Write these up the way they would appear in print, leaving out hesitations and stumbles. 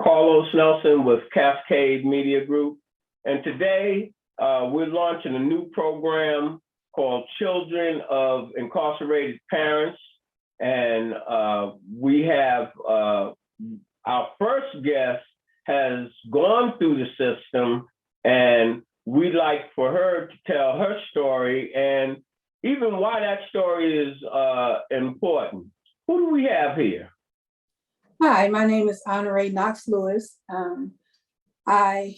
Carlos Nelson with Cascade Media Group. And today we're launching a new program called Children of Incarcerated Parents. And we have our first guest has gone through the system, and we'd like for her to tell her story and even why that story is important. Who do we have here? Hi, my name is OnRea Knox Lewis. I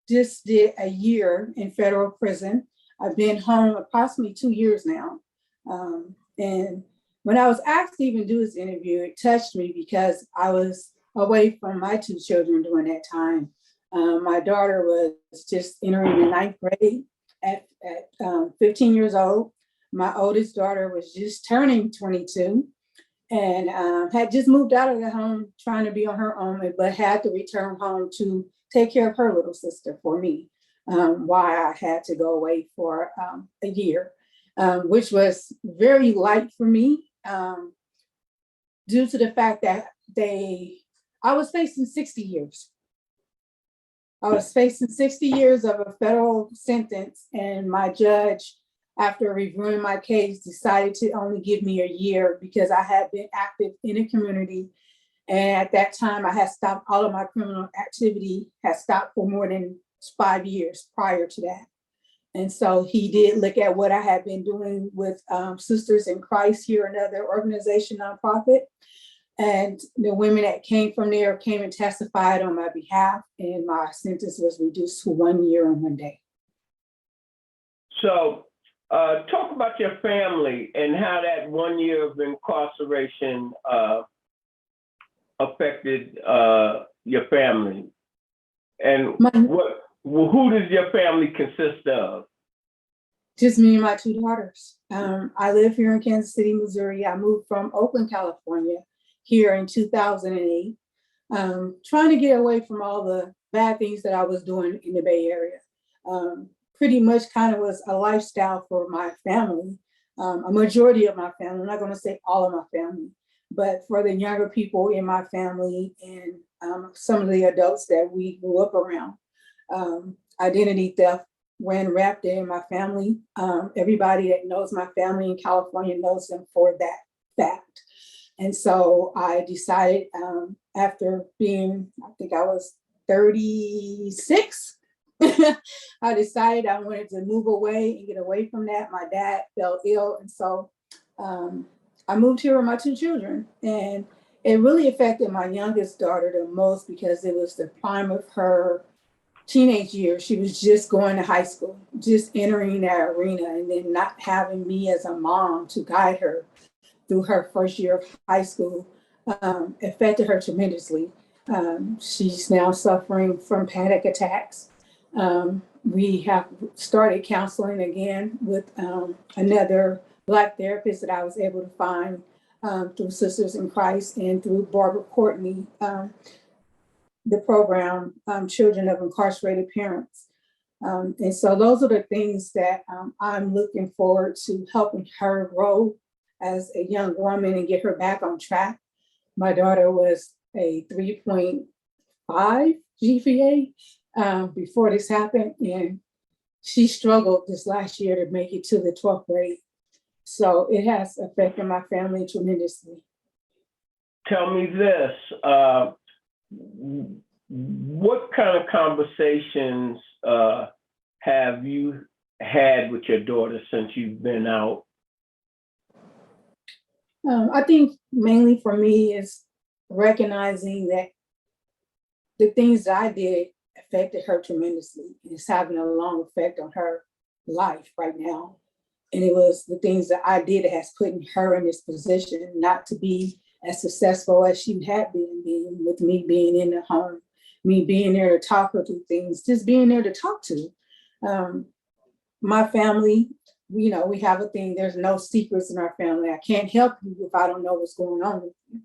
just did a year in federal prison. I've been home approximately 2 years now. And when I was asked to even do this interview, it touched me because I was away from my two children during that time. My daughter was just entering the 9th grade at 15 years old. My oldest daughter was just turning 22 and had just moved out of the home trying to be on her own, but had to return home to take care of her little sister for me, why I had to go away for a year, which was very light for me due to the fact that I was facing 60 years. I was facing 60 years of a federal sentence, and my judge, after reviewing my case, decided to only give me a year because I had been active in the community. And at that time, I had stopped all of my criminal activity, had stopped for more than 5 years prior to that. And so he did look at what I had been doing with Sisters in Christ here, another organization, nonprofit. And the women that came from there came and testified on my behalf, and my sentence was reduced to 1 year and 1 day. So talk about your family and how that 1 year of incarceration affected your family. And who does your family consist of? Just me and my two daughters. I live here in Kansas City, Missouri. I moved from Oakland, California, here in 2008, trying to get away from all the bad things that I was doing in the Bay Area. Pretty much kind of was a lifestyle for my family, a majority of my family. I'm not going to say all of my family, but for the younger people in my family and some of the adults that we grew up around. Identity theft ran rapid in my family. Everybody that knows my family in California knows them for that fact. And so I decided after being, I think I was 36, I decided I wanted to move away and get away from that. My dad fell ill. And so I moved here with my two children. And it really affected my youngest daughter the most because it was the prime of her teenage years. She was just going to high school, just entering that arena, and then not having me as a mom to guide her through her first year of high school affected her tremendously. She's now suffering from panic attacks. We have started counseling again with another Black therapist that I was able to find through Sisters in Christ and through Barbara Courtney, the program, Children of Incarcerated Parents. And so those are the things that I'm looking forward to helping her grow as a young woman and get her back on track. My daughter was a 3.5 GPA before this happened, and she struggled this last year to make it to the 12th grade. So it has affected my family tremendously. Tell me this, what kind of conversations have you had with your daughter since you've been out? I think mainly for me is recognizing that the things that I did affected her tremendously. It's having a long effect on her life right now. And it was the things that I did that has put her in this position, not to be as successful as she had been, with me being in the home, me being there to talk her through things, just being there to talk to. My family, you know, we have a thing, there's no secrets in our family. I can't help you if I don't know what's going on with you.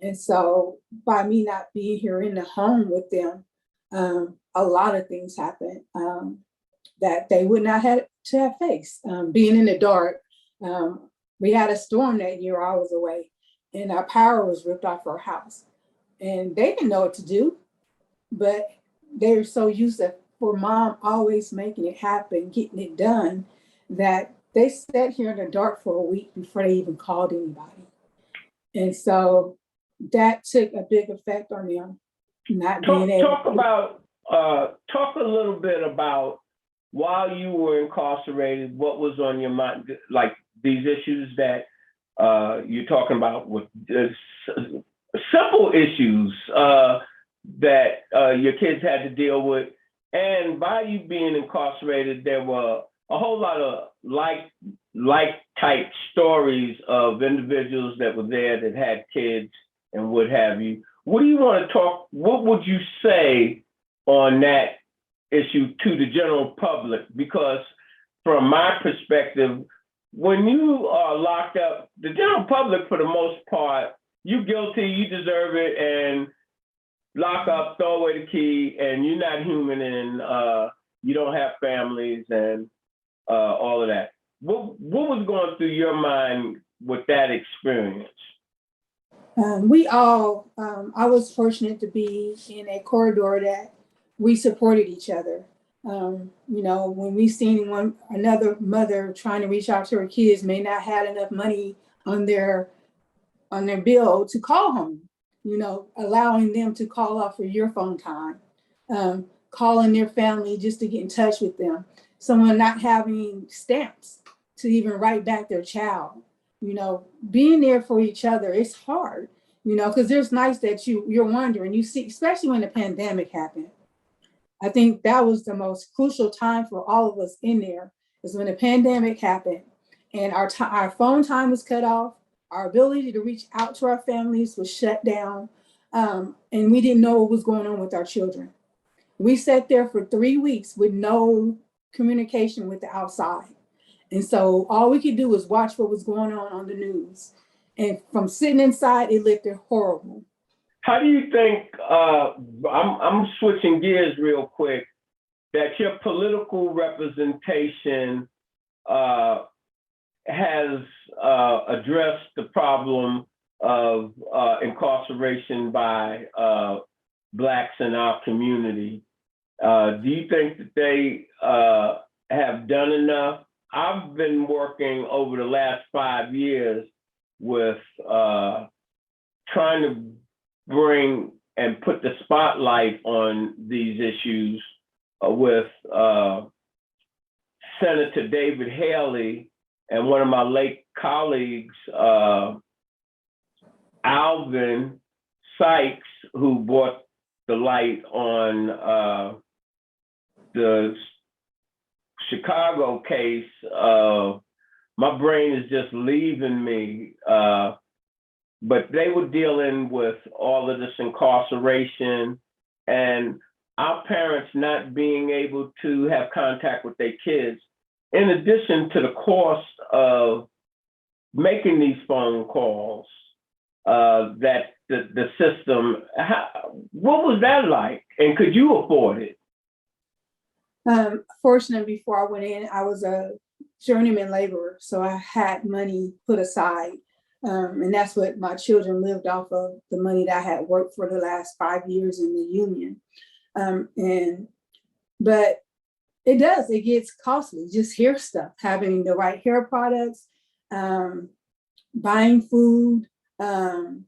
And so by me not being here in the home with them, a lot of things happened that they would not have to have faced. Being in the dark, we had a storm that year I was away, and our power was ripped off our house. And they didn't know what to do. but they're so used to for mom always making it happen, getting it done, that they sat here in the dark for a week before they even called anybody. And so that took a big effect on them, not being able talk a little bit about while you were incarcerated, what was on your mind, like these issues that you're talking about, with simple issues that your kids had to deal with. And by you being incarcerated, there were a whole lot of like type stories of individuals that were there that had kids and what have you. What do you want to talk? What would you say on that issue to the general public? Because from my perspective, when you are locked up, the general public, for the most part, you guilty, you deserve it, and lock up, throw away the key, and you're not human, and you don't have families, and all of that. What was going through your mind with that experience? I was fortunate to be in a corridor that we supported each other. When we seen another mother trying to reach out to her kids may not have enough money on their bill to call home, allowing them to call off for your phone time, calling their family just to get in touch with them, someone not having stamps to even write back their child, being there for each other. It's hard, because there's nights that you're wondering, you see, especially when the pandemic happened. I think that was the most crucial time for all of us in there, is when the pandemic happened and our phone time was cut off, our ability to reach out to our families was shut down, and we didn't know what was going on with our children. We sat there for 3 weeks with no communication with the outside. And so all we could do was watch what was going on the news. And from sitting inside, it looked horrible. How do you think, I'm switching gears real quick, that your political representation has addressed the problem of incarceration by Blacks in our community? Do you think that they have done enough? I've been working over the last 5 years with trying to bring and put the spotlight on these issues with Senator David Haley and one of my late colleagues, Alvin Sykes, who brought the light on the Chicago case. My brain is just leaving me. But they were dealing with all of this incarceration and our parents not being able to have contact with their kids, in addition to the cost of making these phone calls, that the system, what was that like? And could you afford it? Fortunately, before I went in, I was a journeyman laborer, so I had money put aside. And that's what my children lived off of, the money that I had worked for the last 5 years in the union. But it gets costly, just hair stuff, having the right hair products, buying food, buying,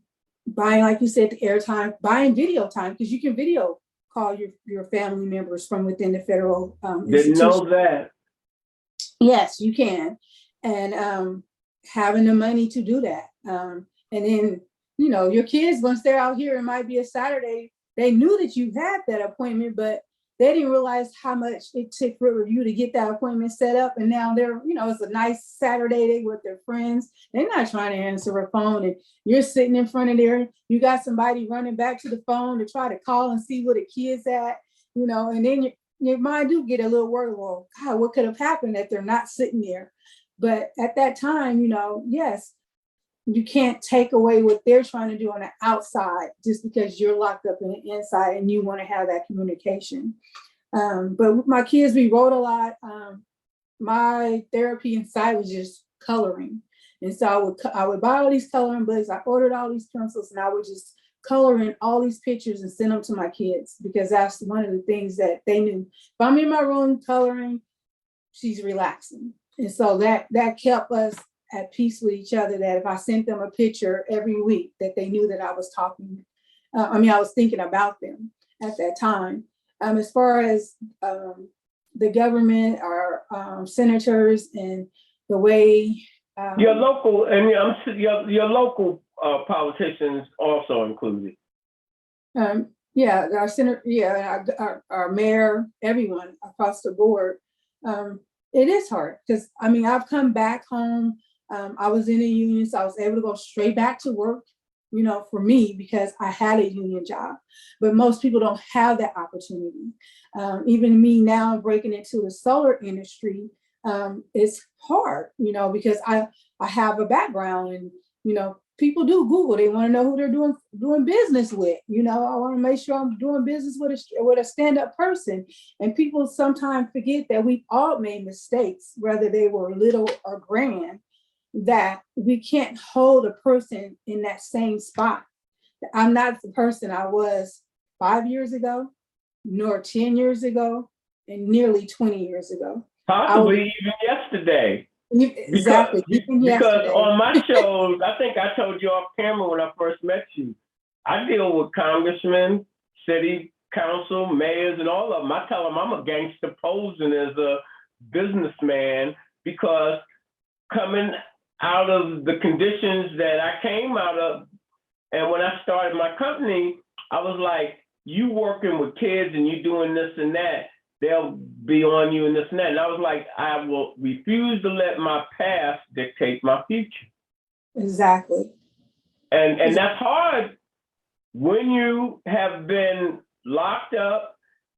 like you said, the airtime, buying video time, because you can video call your family members from within the federal Didn't know that. Yes, you can. And having the money to do that. And then, your kids, once they're out here, it might be a Saturday, they knew that you had that appointment, but they didn't realize how much it took for you to get that appointment set up. And now they're, it's a nice Saturday, they with their friends. They're not trying to answer a phone, and you're sitting in front of there. You got somebody running back to the phone to try to call and see where the kid's at, and then your mind do get a little worried. Well, God, what could have happened that they're not sitting there? But at that time, yes, you can't take away what they're trying to do on the outside just because you're locked up in the inside and you want to have that communication. But with my kids, we wrote a lot. My therapy inside was just coloring. And so I would buy all these coloring books. I ordered all these pencils, and I would just color in all these pictures and send them to my kids, because that's one of the things that they knew. If I'm in my room coloring, she's relaxing. And so that kept us at peace with each other, that if I sent them a picture every week, that they knew that I was I was thinking about them at that time. As far as the government, our senators, and the way your local your local politicians also included. Yeah, our senator, yeah, our mayor, everyone across the board. It is hard because I've come back home. I was in a union, so I was able to go straight back to work, for me, because I had a union job. But most people don't have that opportunity. Even me now breaking into the solar industry, it's hard, because I have a background, and people do Google. They want to know who they're doing business with. I want to make sure I'm doing business with a stand-up person. And people sometimes forget that we've all made mistakes, whether they were little or grand, that we can't hold a person in that same spot. I'm not the person I was 5 years ago, nor 10 years ago, and nearly 20 years ago. Possibly even yesterday. Exactly. Because on my shows, I think I told you off camera when I first met you, I deal with congressmen, city council, mayors, and all of them. I tell them I'm a gangster posing as a businessman, because coming out of the conditions that I came out of, and when I started my company, I was like, you working with kids and you doing this and that, they'll be on you and this and that. And I was like, I will refuse to let my past dictate my future. Exactly. And that's hard when you have been locked up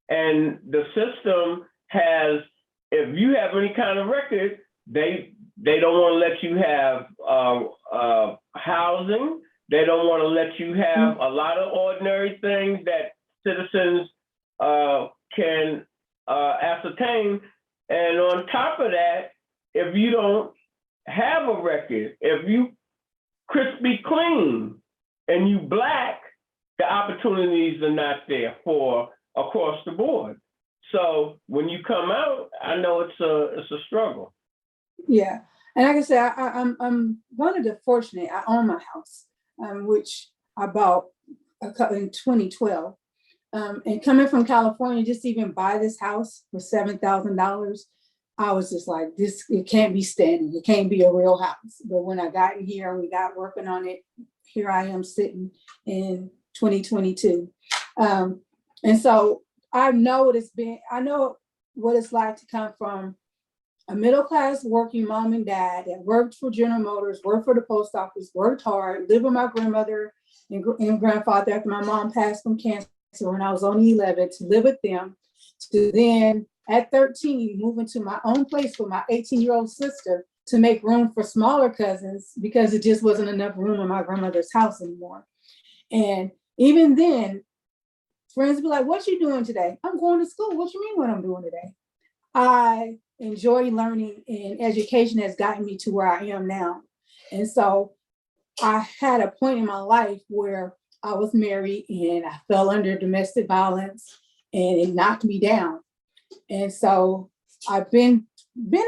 and the system has, if you have any kind of record, they don't want to let you have housing. They don't want to let you have a lot of ordinary things that citizens can ascertain. And on top of that, if you don't have a record, if you crispy clean and you Black, the opportunities are not there for across the board. So when you come out, I know it's a struggle. Yeah, and like I said, I'm one of the fortunate. I own my house, which I bought in 2012. And coming from California, just to even buy this house for $7,000, I was just like, this, it can't be standing. It can't be a real house. But when I got in here and we got working on it, here I am sitting in 2022. And so I know what it's like to come from a middle-class working mom and dad that worked for General Motors, worked for the post office, worked hard, lived with my grandmother and grandfather after my mom passed from cancer when I was only 11, to live with them, to then at 13, move into my own place with my 18-year-old sister to make room for smaller cousins because it just wasn't enough room in my grandmother's house anymore. And even then, friends be like, what you doing today? I'm going to school. What you mean what I'm doing today? I enjoy learning, and education has gotten me to where I am now. And so I had a point in my life where I was married and I fell under domestic violence and it knocked me down. And so I've been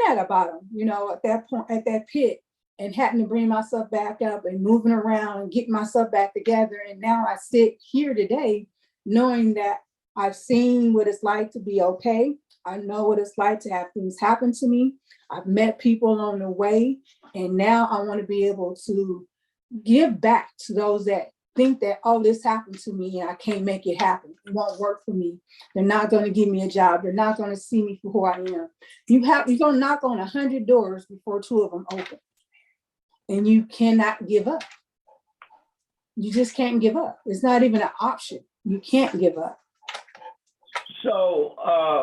at a bottom, at that point, at that pit, and having to bring myself back up and moving around and getting myself back together. And now I sit here today knowing that I've seen what it's like to be okay. I know what it's like to have things happen to me. I've met people along the way. And now I want to be able to give back to those that think that, oh, this happened to me and I can't make it happen. It won't work for me. They're not going to give me a job. They're not going to see me for who I am. You're going to knock on 100 doors before 2 of them open. And you cannot give up. You just can't give up. It's not even an option. You can't give up. So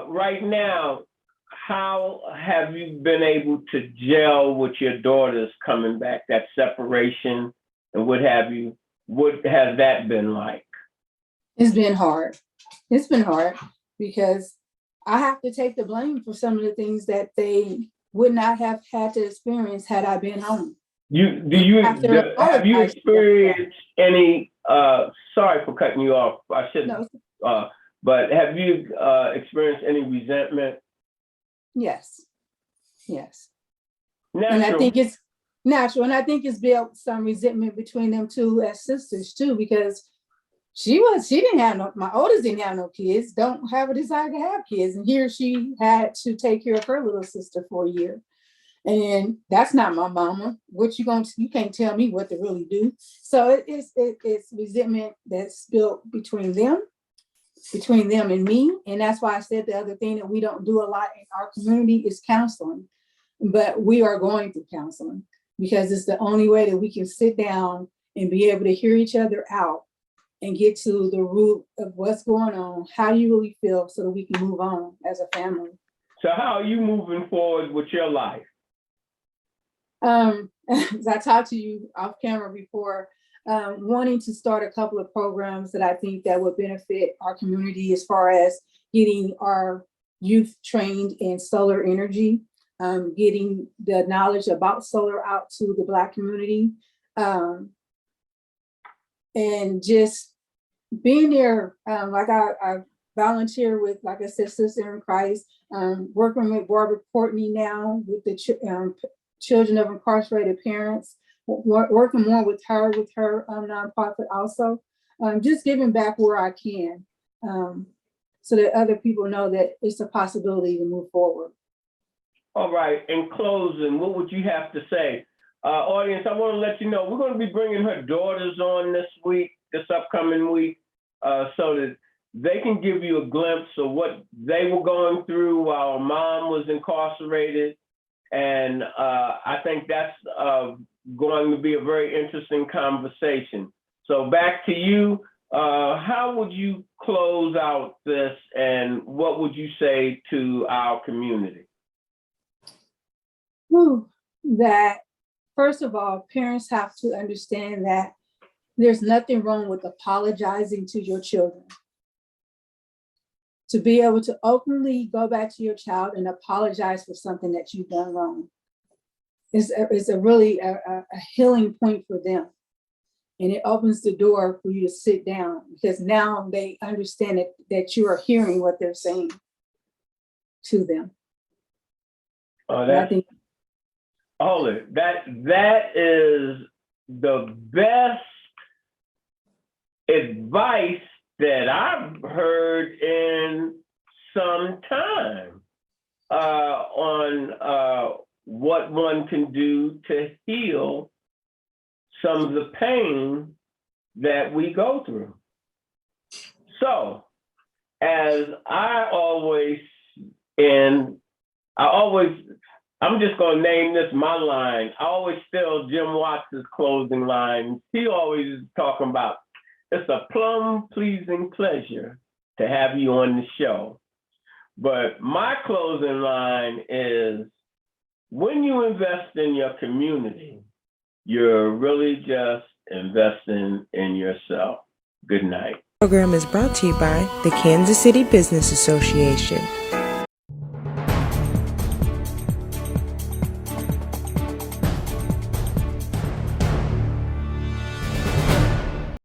right now, how have you been able to gel with your daughters coming back, that separation and what have you? What has that been like? It's been hard. It's been hard because I have to take the blame for some of the things that they would not have had to experience had I been home. Have you experienced any sorry for cutting you off. I shouldn't. No. But have you experienced any resentment? Yes. Yes. Natural. And I think it's natural. And I think it's built some resentment between them two as sisters too, because she didn't have no, my oldest didn't have no kids, don't have a desire to have kids. And here she had to take care of her little sister for a year. And that's not my mama. You can't tell me what to really do. So it's resentment that's built between them and me. And that's why I said the other thing that we don't do a lot in our community is counseling. But we are going through counseling because it's the only way that we can sit down and be able to hear each other out and get to the root of what's going on. How do you really feel so that we can move on as a family? So how are you moving forward with your life? As I talked to you off camera before, wanting to start a couple of programs that I think that would benefit our community as far as getting our youth trained in solar energy, getting the knowledge about solar out to the Black community, and just being there. Like I volunteer with, like I said, Sister in Christ, working with Barbara Courtney now with the Children of Incarcerated Parents, working more with her nonprofit also, just giving back where I can, so that other people know that it's a possibility to move forward. All right, in closing, what would you have to say? Audience, I want to let you know, we're going to be bringing her daughters on this upcoming week, so that they can give you a glimpse of what they were going through while mom was incarcerated. And I think that's going to be a very interesting conversation. So back to you. How would you close out this, and what would you say to our community? That, first of all, parents have to understand that there's nothing wrong with apologizing to your children. To be able to openly go back to your child and apologize for something that you've done wrong is really a healing point for them. And it opens the door for you to sit down, because now they understand that you are hearing what they're saying to them. That is the best advice that I've heard in some time on what one can do to heal some of the pain that we go through. So, as I'm just gonna name this my line. I always steal Jim Watts' closing line. He always is talking about, it's a plum pleasing pleasure to have you on the show. But my closing line is, when you invest in your community, you're really just investing in yourself. Good night. The program is brought to you by the Kansas City Business Association.